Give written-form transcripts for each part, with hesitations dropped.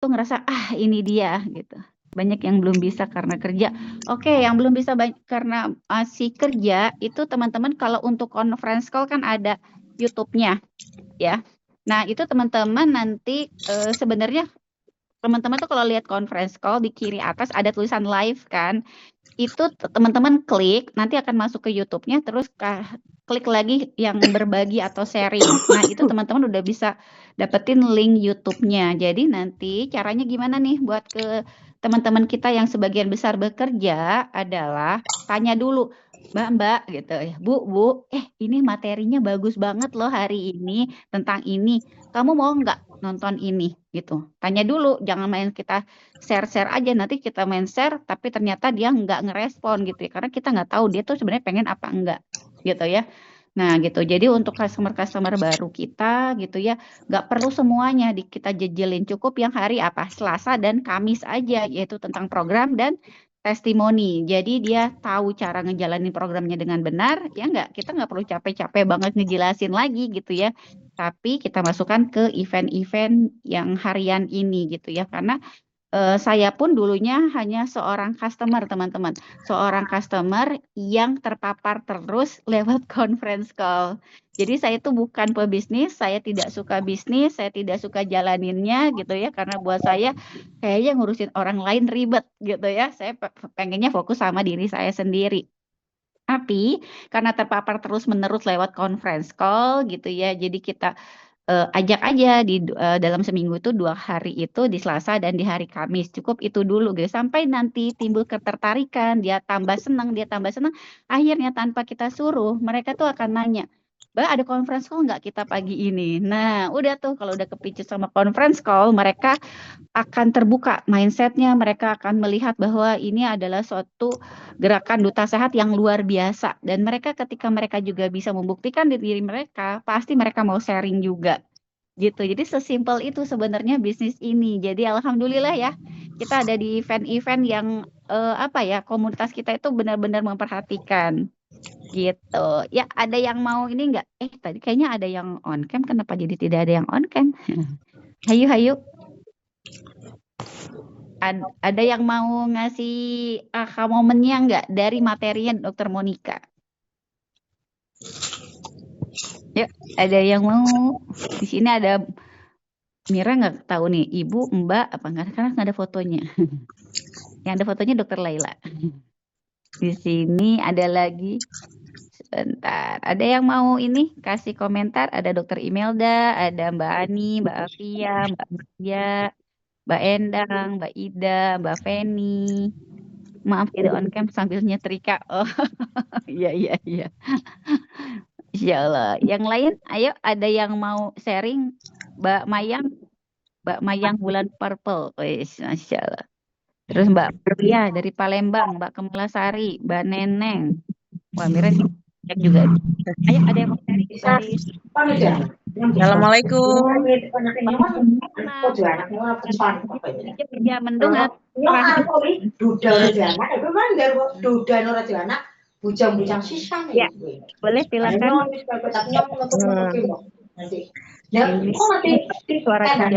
tuh ngerasa, ini dia gitu. Banyak yang belum bisa karena kerja. Oke, yang belum bisa karena masih kerja itu teman-teman kalau untuk conference call kan ada YouTube-nya ya. Nah, itu teman-teman nanti sebenarnya teman-teman tuh kalau lihat conference call di kiri atas ada tulisan live kan. Itu teman-teman klik, nanti akan masuk ke YouTube-nya, terus klik lagi yang berbagi atau sharing. Nah, itu teman-teman udah bisa dapetin link YouTube-nya. Jadi nanti caranya gimana nih buat ke teman-teman kita yang sebagian besar bekerja adalah tanya dulu, Mbak, gitu ya. Bu, ini materinya bagus banget loh hari ini tentang ini. Kamu mau nggak nonton ini? Gitu. Tanya dulu, jangan main kita share-share aja, nanti kita main share tapi ternyata dia nggak ngerespon gitu ya, karena kita nggak tahu dia tuh sebenarnya pengen apa enggak gitu ya. Nah gitu, jadi untuk customer-customer baru kita gitu ya, nggak perlu semuanya kita jejelin, cukup yang hari apa, Selasa dan Kamis aja, yaitu tentang program dan testimoni. Jadi dia tahu cara ngejalanin programnya dengan benar, ya nggak, kita nggak perlu capek-capek banget ngejelasin lagi gitu ya. Tapi kita masukkan ke event-event yang harian ini gitu ya, karena saya pun dulunya hanya seorang customer, teman-teman. Seorang customer yang terpapar terus lewat conference call. Jadi saya itu bukan pebisnis, saya tidak suka bisnis, saya tidak suka jalaninnya gitu ya, karena buat saya kayaknya ngurusin orang lain ribet gitu ya. Saya pengennya fokus sama diri saya sendiri. Tapi karena terpapar terus-menerus lewat conference call gitu ya, jadi kita ajak aja dalam seminggu itu 2 hari itu di Selasa dan di hari Kamis. Cukup itu dulu gitu. Sampai nanti timbul ketertarikan, dia tambah senang. Akhirnya tanpa kita suruh, mereka tuh akan nanya, Mbak ada conference call nggak kita pagi ini? Nah, udah tuh kalau udah kepicu sama conference call, mereka akan terbuka mindsetnya, mereka akan melihat bahwa ini adalah suatu gerakan duta sehat yang luar biasa. Dan mereka ketika mereka juga bisa membuktikan di diri mereka, pasti mereka mau sharing juga gitu. Jadi sesimpel itu sebenarnya bisnis ini. Jadi alhamdulillah ya, kita ada di event-event yang apa ya, komunitas kita itu benar-benar memperhatikan gitu. Ya, ada yang mau ini enggak? Tadi kayaknya ada yang on cam, kenapa jadi tidak ada yang on cam? Hayu, hayu. Ada yang mau ngasih aha momennya enggak dari materinya Dokter Monica? Yuk, ada yang mau? Di sini ada Mira nggak tahu nih, Ibu, Mbak, apa enggak? Karena nggak ada fotonya. Yang ada fotonya Dokter Laila. Di sini ada lagi, sebentar. Ada yang mau ini kasih komentar? Ada Dokter Imelda, ada Mbak Ani, Mbak Afia, Mbak Maria, Mbak Endang, Mbak Ida, Mbak Feni. Maaf tidak on cam sambil nyetrika. Oh, iya, iya, iya. Insya Allah. Yang lain, ayo ada yang mau sharing? Mbak Mayang bulan purple. Wis, Masya Allah. Terus Mbak Pria dari Palembang, Mbak Kemalasari, Mbak Neneng. Wah, Mira nih cek juga. Ayo, ada yang mau sharing dari Assalamualaikum. kerja mendung atau terang? Ya, boleh silakan. Ini suara siapa?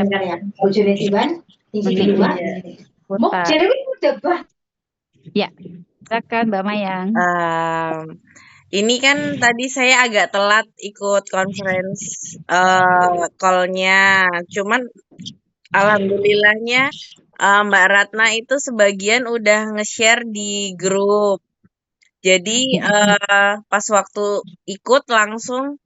Putar. Ya, silakan Mbak Mayang. Ini kan tadi saya agak telat ikut conference call-nya. Cuman alhamdulillahnya Mbak Ratna itu sebagian udah nge-share di grup. Jadi pas waktu ikut langsung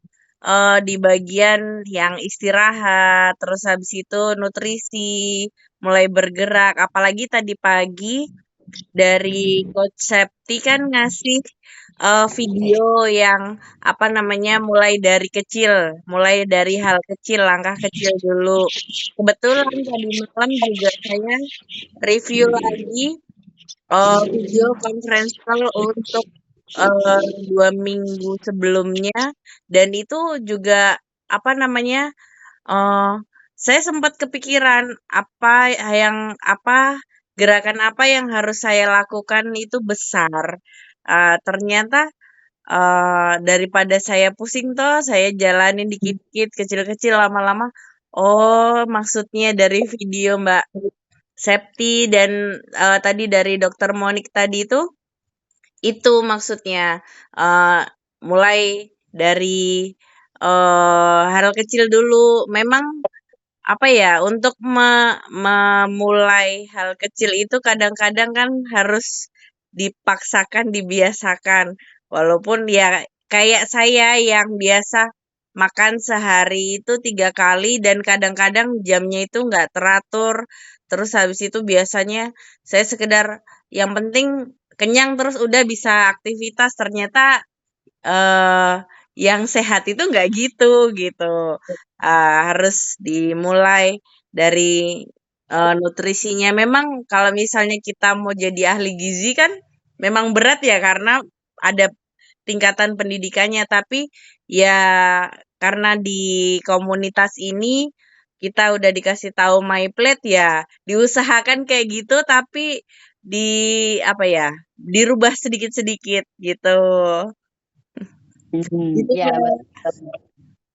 di bagian yang istirahat, terus habis itu nutrisi, mulai bergerak. Apalagi tadi pagi dari Coach Septi kan ngasih video yang apa namanya mulai dari kecil, mulai dari hal kecil, langkah kecil dulu. Kebetulan tadi malam juga saya review lagi video conference call untuk 2 minggu sebelumnya, dan itu juga apa namanya saya sempat kepikiran gerakan apa yang harus saya lakukan itu besar. Ternyata daripada saya pusing toh, saya jalanin dikit-dikit, kecil-kecil, lama-lama, Oh, maksudnya dari video Mbak Septi dan tadi dari Dokter Monik tadi itu maksudnya eh, mulai dari hal kecil dulu. Memang apa ya, untuk memulai hal kecil itu kadang-kadang kan harus dipaksakan, dibiasakan. Walaupun ya kayak saya yang biasa makan sehari itu 3 kali dan kadang-kadang jamnya itu nggak teratur. Terus habis itu biasanya saya sekedar yang penting kenyang terus udah bisa aktivitas. Ternyata eh yang sehat itu nggak gitu gitu. Harus dimulai dari nutrisinya. Memang kalau misalnya kita mau jadi ahli gizi kan memang berat ya karena ada tingkatan pendidikannya. Tapi ya karena di komunitas ini kita udah dikasih tahu My Plate ya diusahakan kayak gitu tapi di apa ya dirubah sedikit-sedikit gitu. Gitu, Ya, Mbak. betul.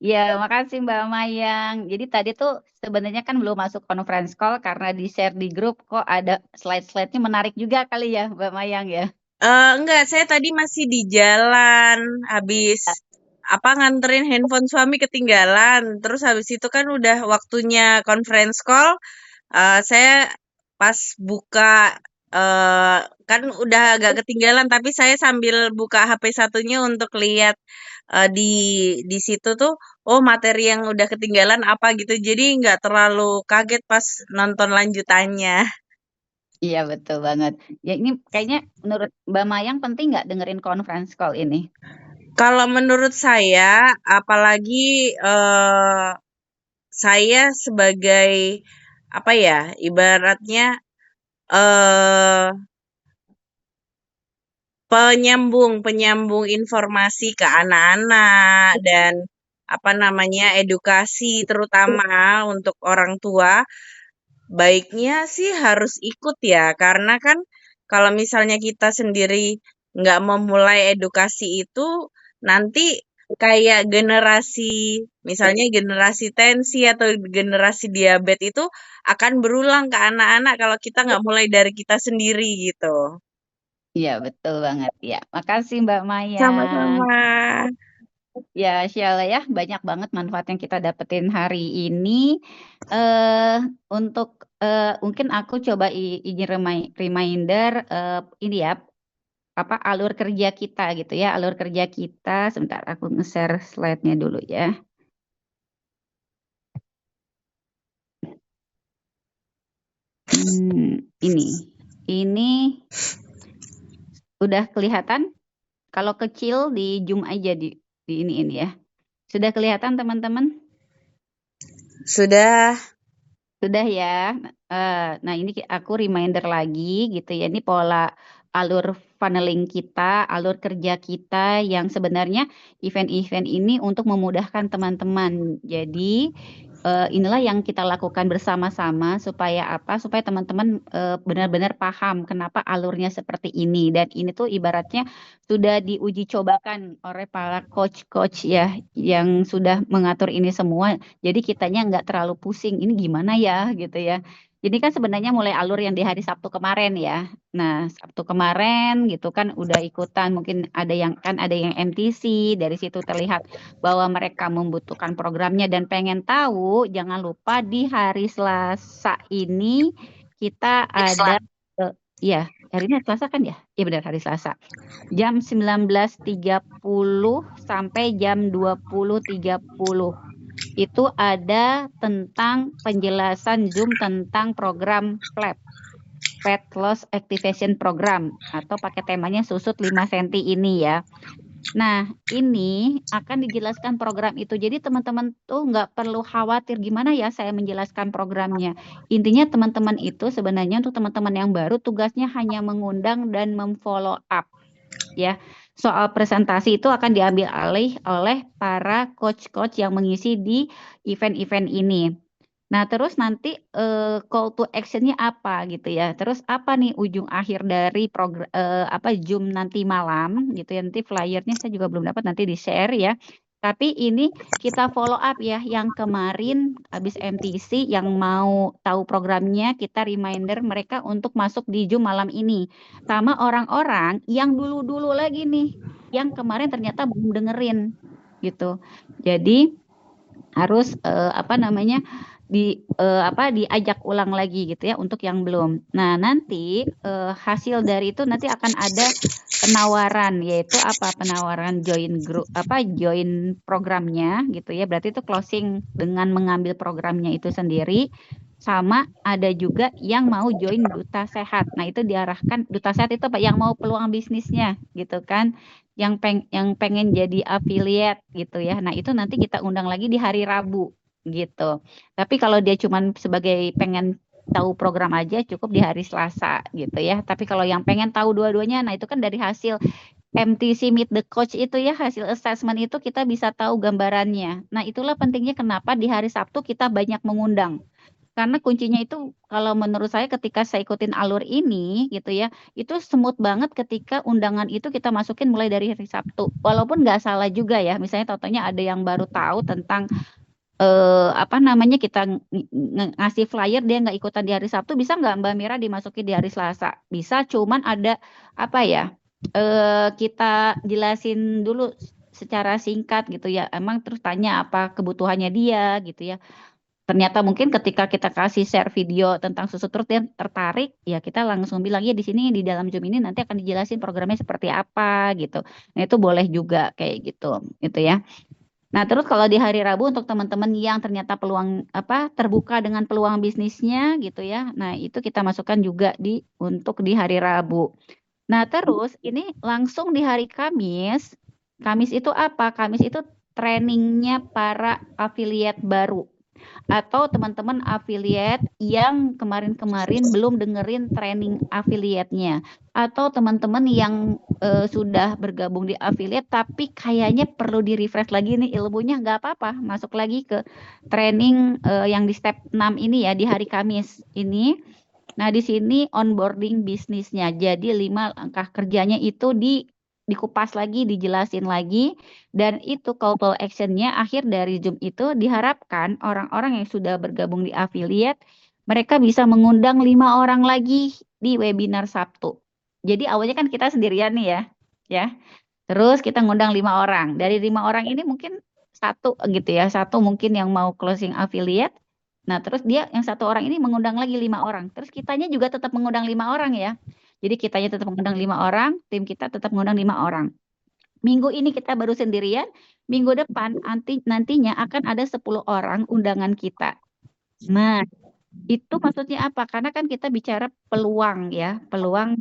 Ya, makasih Mbak Mayang. Jadi tadi tuh sebenarnya kan belum masuk conference call karena di-share di grup kok ada slide-slide-nya menarik juga kali ya Mbak Mayang ya. Enggak, saya tadi masih di jalan, habis apa nganterin handphone suami ketinggalan. Terus habis itu kan udah waktunya conference call. Saya pas buka eh kan udah agak ketinggalan, tapi saya sambil buka HP satunya untuk lihat di situ tuh, oh materi yang udah ketinggalan apa gitu. Jadi nggak terlalu kaget pas nonton lanjutannya. Iya, betul banget. Ya, ini kayaknya menurut Mbak Mayang penting nggak dengerin conference call ini? Kalau menurut saya, apalagi saya sebagai apa ya, ibaratnya eh penyambung penyambung informasi ke anak-anak dan apa namanya edukasi terutama untuk orang tua. Baiknya sih harus ikut ya, karena kan kalau misalnya kita sendiri nggak memulai edukasi itu, nanti kayak generasi, misalnya generasi tensi atau generasi diabetes itu akan berulang ke anak-anak kalau kita nggak mulai dari kita sendiri gitu. Iya, betul banget. Ya, makasih Mbak Mayang. Sama-sama. Ya, Syala ya, banyak banget manfaat yang kita dapetin hari ini. eh untuk mungkin aku coba izin reminder ini ya, apa alur kerja kita gitu ya, alur kerja kita. Sebentar, aku nge-share slide-nya dulu ya. Ini udah kelihatan. Kalau kecil di zoom aja di ini ya. Sudah kelihatan teman-teman? Sudah. Sudah ya. Nah, ini aku reminder lagi gitu ya. Ini pola alur funneling kita, alur kerja kita yang sebenarnya event-event ini untuk memudahkan teman-teman. Jadi inilah yang kita lakukan bersama-sama supaya apa? Supaya teman-teman benar-benar paham kenapa alurnya seperti ini. Dan ini tuh ibaratnya sudah diuji cobakan oleh para coach-coach ya yang sudah mengatur ini semua. Jadi kitanya nggak terlalu pusing, ini gimana ya gitu ya. Jadi kan sebenarnya mulai alur yang di hari Sabtu kemarin ya. Nah, Sabtu kemarin gitu kan udah ikutan, mungkin ada yang MTC, dari situ terlihat bahwa mereka membutuhkan programnya dan pengen tahu, jangan lupa di hari Selasa ini kita ada ya, hari ini Selasa kan ya? Iya benar hari Selasa. Jam 19.30 sampai jam 20.30 itu ada tentang penjelasan Zoom tentang program PLAP, Fat Loss Activation Program, atau pakai temanya susut 5 cm ini ya. Nah, ini akan dijelaskan program itu. Jadi teman-teman tuh nggak perlu khawatir gimana ya saya menjelaskan programnya. Intinya teman-teman itu sebenarnya untuk teman-teman yang baru tugasnya hanya mengundang dan memfollow up ya. Soal presentasi itu akan diambil alih oleh para coach-coach yang mengisi di event-event ini. Nah, terus nanti call to action-nya apa gitu ya. Terus apa nih ujung akhir dari apa Zoom nanti malam gitu ya. Nanti flyernya saya juga belum dapat, nanti di-share ya. Tapi ini kita follow up ya, yang kemarin habis MTC yang mau tahu programnya, kita reminder mereka untuk masuk di Zoom malam ini. Sama orang-orang yang dulu-dulu lagi nih, yang kemarin ternyata belum dengerin gitu. Jadi harus apa namanya diajak ulang lagi gitu ya untuk yang belum. Nah, nanti hasil dari itu nanti akan ada penawaran, yaitu apa, penawaran join grup join programnya gitu ya. Berarti itu closing dengan mengambil programnya itu sendiri. Sama ada juga yang mau join duta sehat. Nah, itu diarahkan duta sehat itu Pak yang mau peluang bisnisnya gitu kan, yang pengen jadi affiliate gitu ya. Nah, itu nanti kita undang lagi di hari Rabu gitu. Tapi kalau dia cuman sebagai pengen tahu program aja cukup di hari Selasa gitu ya. Tapi kalau yang pengen tahu dua-duanya, nah itu kan dari hasil MTC Meet the Coach itu ya, hasil assessment itu kita bisa tahu gambarannya. Nah, itulah pentingnya kenapa di hari Sabtu kita banyak mengundang. Karena kuncinya itu kalau menurut saya ketika saya ikutin alur ini gitu ya, itu smooth banget ketika undangan itu kita masukin mulai dari hari Sabtu. Walaupun nggak salah juga ya, misalnya totonya ada yang baru tahu tentang apa namanya kita ngasih flyer dia nggak ikutan di hari Sabtu, bisa nggak Mbak Mira dimasukin di hari Selasa? Bisa, cuman ada apa ya? Kita jelasin dulu secara singkat gitu ya. Emang terus tanya apa kebutuhannya dia gitu ya. Ternyata mungkin ketika kita kasih share video tentang susu terus dia tertarik, ya kita langsung bilang ya di sini di dalam Zoom ini nanti akan dijelasin programnya seperti apa gitu. Nah, itu boleh juga kayak gitu ya. Nah, terus kalau di hari Rabu untuk teman-teman yang ternyata peluang terbuka dengan peluang bisnisnya gitu ya. Nah, itu kita masukkan juga untuk di hari Rabu. Nah, terus ini langsung di hari Kamis. Kamis itu apa? Kamis itu trainingnya para affiliate baru atau teman-teman affiliate yang kemarin-kemarin belum dengerin training affiliate-nya, atau teman-teman yang sudah bergabung di affiliate tapi kayaknya perlu di-refresh lagi nih ilmunya, nggak apa-apa, masuk lagi ke training yang di step 6 ini ya di hari Kamis ini. Nah, di sini onboarding bisnisnya. Jadi 5 langkah kerjanya itu dikupas lagi, dijelasin lagi, dan itu call to action-nya akhir dari Zoom itu diharapkan orang-orang yang sudah bergabung di affiliate, mereka bisa mengundang 5 orang lagi di webinar Sabtu. Jadi awalnya kan kita sendirian nih ya. Terus kita ngundang 5 orang. Dari 5 orang ini mungkin satu gitu ya, satu mungkin yang mau closing affiliate. Nah, terus dia yang satu orang ini mengundang lagi 5 orang. Terus kitanya juga tetap mengundang 5 orang ya. Jadi kitanya tetap mengundang 5 orang, tim kita tetap mengundang 5 orang. Minggu ini kita baru sendirian, minggu depan nantinya akan ada 10 orang undangan kita. Nah, itu maksudnya apa? Karena kan kita bicara peluang ya, peluang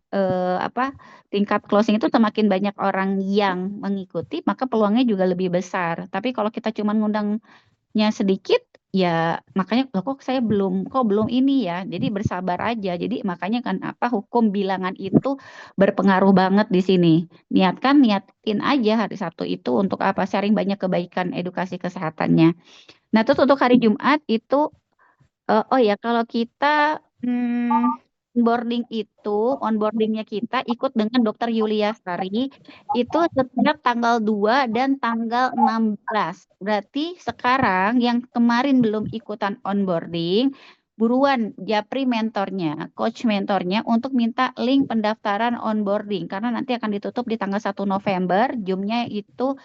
tingkat closing itu semakin banyak orang yang mengikuti, maka peluangnya juga lebih besar. Tapi kalau kita cuma ngundangnya sedikit, ya makanya loh, kok belum ini ya. Jadi bersabar aja. Jadi makanya kan hukum bilangan itu berpengaruh banget di sini. Niatin aja hari Sabtu itu untuk apa? Sharing banyak kebaikan edukasi kesehatannya. Nah, terus untuk hari Jumat itu oh ya, kalau kita onboardingnya kita ikut dengan Dokter Yulia Sari itu setiap tanggal 2 dan tanggal 16. Berarti sekarang yang kemarin belum ikutan onboarding, buruan japri mentornya, coach mentornya untuk minta link pendaftaran onboarding karena nanti akan ditutup di tanggal 1 November, Zoom-nya itu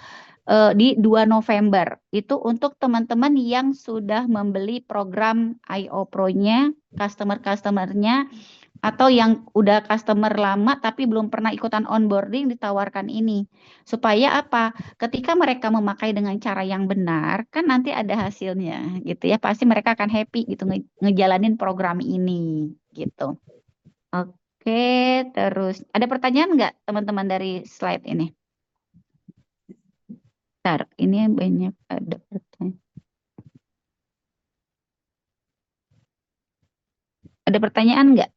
di 2 November. Itu untuk teman-teman yang sudah membeli program IO Pro-nya, customer-customernya, atau yang udah customer lama tapi belum pernah ikutan onboarding ditawarkan ini. Supaya apa? Ketika mereka memakai dengan cara yang benar, kan nanti ada hasilnya gitu ya. Pasti mereka akan happy gitu ngejalanin program ini gitu. Oke, terus ada pertanyaan nggak teman-teman dari slide ini? Bentar, ini banyak ada pertanyaan. Ada pertanyaan nggak?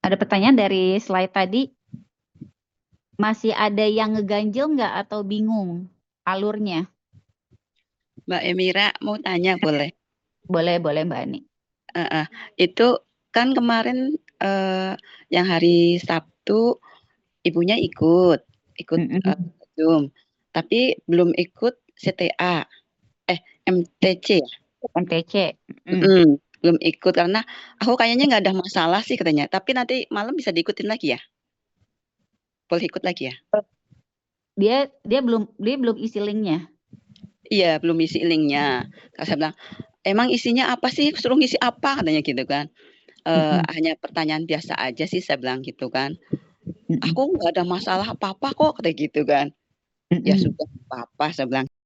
Ada pertanyaan dari slide tadi? Masih ada yang ngeganjel nggak atau bingung alurnya? Mbak Emira mau tanya boleh? Boleh Mbak Ani. Itu kan kemarin yang hari Sabtu ibunya ikut. ikut Mm-mm. Zoom, tapi belum ikut CTA, MTC ya? MTC. Belum ikut karena aku kayaknya nggak ada masalah sih katanya. Tapi nanti malam bisa diikutin lagi ya? Boleh ikut lagi ya? Dia belum isi linknya. Iya, belum isi linknya. Kak saya bilang, emang isinya apa sih? Suruh ngisi apa katanya gitu kan. Mm-mm. Hanya pertanyaan biasa aja sih saya bilang gitu kan. Mm-mm. Aku nggak ada masalah apa-apa kok katanya gitu kan. Ya Mm-mm. sudah apa-apa saya bilang.